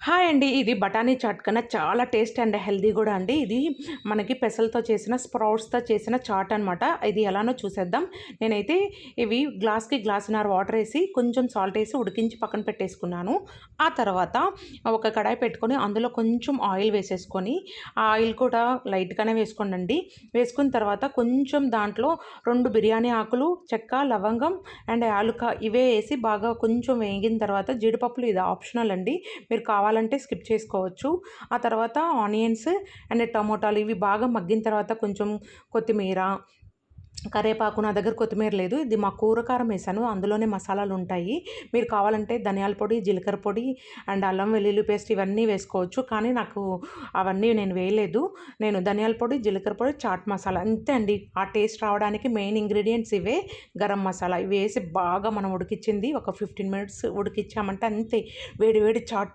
Hi అండి. ఇది బఠానీ చాట్ కన్నా చాలా టేస్ట్ అండ్ హెల్తీ గూడా అండి. ఇది మనకి పెసలతో చేసిన, స్ప్రౌట్స్‌తో చేసిన చాట్ అనమాట. ఇది ఎలానో చూసేద్దాం. నేనైతే ఇవి గ్లాస్‌కి గ్లాసున్నర వాటరేసి, కొంచెం సాల్టేసి ఉడికించి పక్కన పెట్టేసుకున్నాను. ఆ తర్వాత ఒక కడాయి పెట్టుకొని, అందులో కొంచెం ఆయిల్ వేసేసుకొని, ఆ ఆయిల్ కూడా లైట్‌గానే వేసుకోండండి. వేసుకున్న తర్వాత కొంచెం దాంట్లో 2 బిర్యానీ ఆకులు, చెక్క, లవంగం అండ్ యాలుక్క ఇవే ఏసి బాగా కొంచెం వేగిన తర్వాత జీడిపప్పులు ఇది ఆప్షనల్ అండి. మీరు కావాలంటే స్కిప్ చేసుకోవచ్చు. ఆ తర్వాత ఆనియన్స్ అండ్ టమోటాలు ఇవి బాగా మగ్గిన తర్వాత కొంచెం కొత్తిమీర, కరివేపాకు నా దగ్గర కొత్తిమీర లేదు. ఇది మా కూర కారం ఏసాను. అందులోనే మసాలాలుంటాయి. మీరు కావాలంటే ధనియాల పొడి, జీలకర్ర పొడి అండ్ అల్లం వెల్లుల్లి పేస్ట్ ఇవన్నీ వేసుకోవచ్చు. కానీ నాకు అవన్నీ నేను వేయలేదు. నేను ధనియాల పొడి, జీలకర్ర పొడి, చాట్ మసాలా అంతే అండి. ఆ టేస్ట్ రావడానికి మెయిన్ ఇంగ్రీడియెంట్స్ ఇవే. గరం మసాలా ఇవి వేసి బాగా మనం ఉడికిచ్చింది ఒక 15 మినిట్స్ ఉడికిచ్చామంటే అంతే. వేడి వేడి చాట్